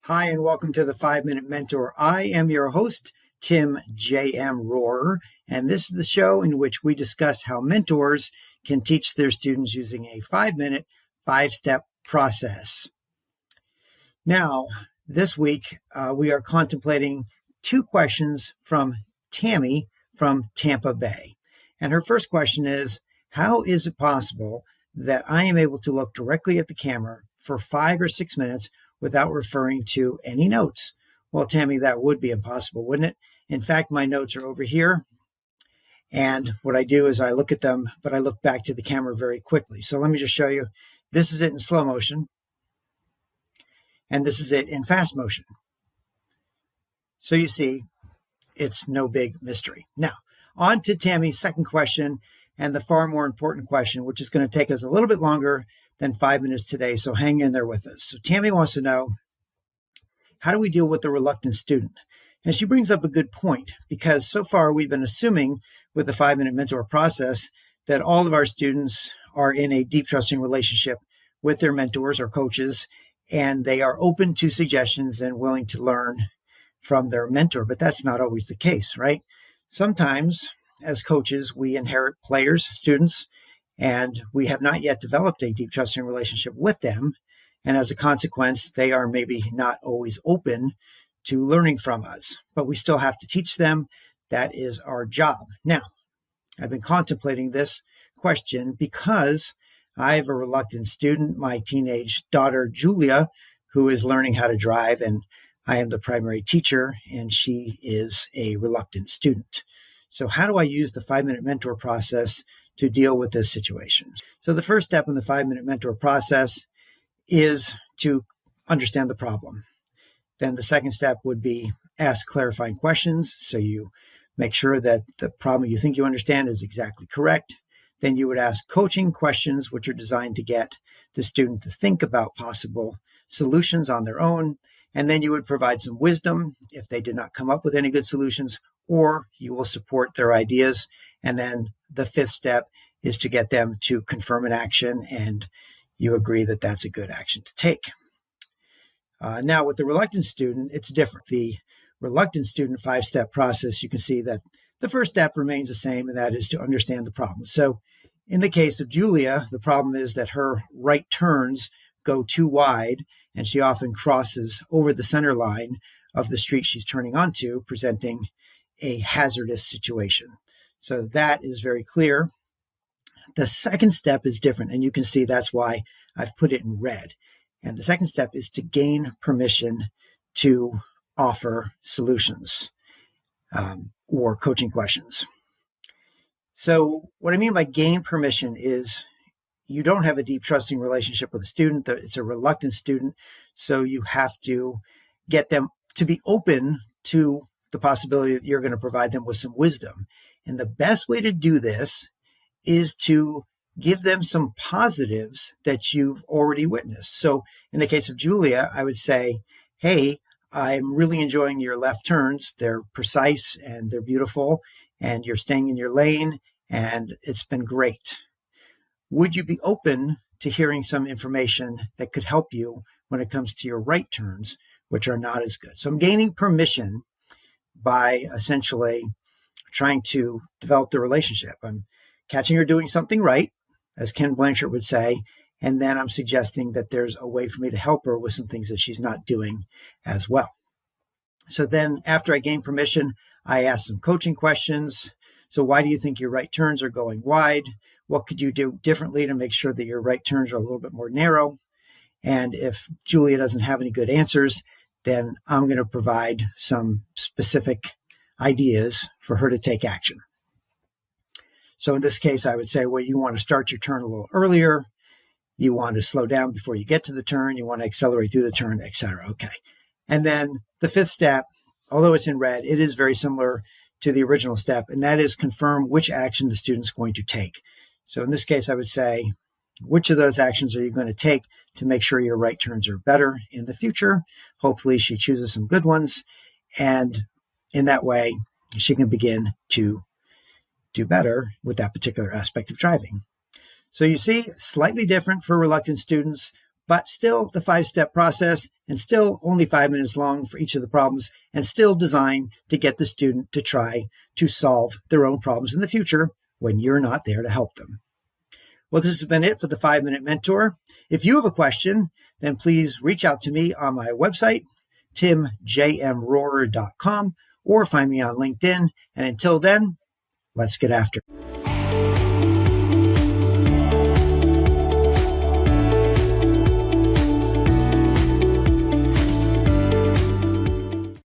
Hi, and welcome to the 5-Minute Mentor. I am your host, Tim J.M. Rohrer, and this is the show in which we discuss how mentors can teach their students using a 5-minute, 5-step process. Now, this week, we are contemplating 2 questions from Tammy from Tampa Bay. And her first question is, how is it possible that I am able to look directly at the camera for 5 or 6 minutes without referring to any notes? Well, Tammy, that would be impossible, wouldn't it? In fact, my notes are over here. And what I do is I look at them, but I look back to the camera very quickly. So let me just show you. This is it in slow motion. And this is it in fast motion. So you see, it's no big mystery. Now, on to Tammy's second question and the far more important question, which is going to take us a little bit longer than 5 minutes today. So hang in there with us. So Tammy wants to know, how do we deal with the reluctant student? And she brings up a good point, because so far we've been assuming with the 5-minute mentor process that all of our students are in a deep trusting relationship with their mentors or coaches, and they are open to suggestions and willing to learn from their mentor. But that's not always the case, right? Sometimes as coaches, we inherit players, students, and we have not yet developed a deep trusting relationship with them. And as a consequence, they are maybe not always open to learning from us, but we still have to teach them. That is our job. Now, I've been contemplating this question because I have a reluctant student, my teenage daughter, Julia, who is learning how to drive, and I am the primary teacher, and she is a reluctant student. So how do I use the 5-minute mentor process to deal with this situation? So the first step in the 5-minute mentor process is to understand the problem. Then the second step would be ask clarifying questions. So you make sure that the problem you think you understand is exactly correct. Then you would ask coaching questions, which are designed to get the student to think about possible solutions on their own. And then you would provide some wisdom if they did not come up with any good solutions, or you will support their ideas. And then the fifth step is to get them to confirm an action, and you agree that that's a good action to take. Now, with the reluctant student, it's different. The reluctant student 5-step process, you can see that the first step remains the same, and that is to understand the problem. So in the case of Julia, the problem is that her right turns go too wide, and she often crosses over the center line of the street she's turning onto, presenting a hazardous situation. So that is very clear. The second step is different, and you can see that's why I've put it in red. And the second step is to gain permission to offer solutions or coaching questions. So what I mean by gain permission is you don't have a deep trusting relationship with a student. It's a reluctant student. So you have to get them to be open to the possibility that you're going to provide them with some wisdom. And the best way to do this is to give them some positives that you've already witnessed. So in the case of Julia, I would say, hey, I'm really enjoying your left turns. They're precise and they're beautiful, and you're staying in your lane, and it's been great. Would you be open to hearing some information that could help you when it comes to your right turns, which are not as good? So I'm gaining permission by essentially trying to develop the relationship. I'm catching her doing something right, as Ken Blanchard would say, and then I'm suggesting that there's a way for me to help her with some things that she's not doing as well. So then after I gain permission, I ask some coaching questions. So why do you think your right turns are going wide? What could you do differently to make sure that your right turns are a little bit more narrow? And if Julia doesn't have any good answers, then I'm going to provide some specific ideas for her to take action. So in this case, I would say, well, you want to start your turn a little earlier. You want to slow down before you get to the turn. You want to accelerate through the turn, etc. Okay. And then the fifth step, although it's in red, it is very similar to the original step, and that is confirm which action the student's going to take. So in this case, I would say, which of those actions are you going to take to make sure your right turns are better in the future? Hopefully she chooses some good ones, and in that way, she can begin to do better with that particular aspect of driving. So you see, slightly different for reluctant students, but still the 5-step process and still only 5 minutes long for each of the problems and still designed to get the student to try to solve their own problems in the future when you're not there to help them. Well, this has been it for the 5-Minute Mentor. If you have a question, then please reach out to me on my website, timjmrohrer.com, or find me on LinkedIn. And until then, let's get after it.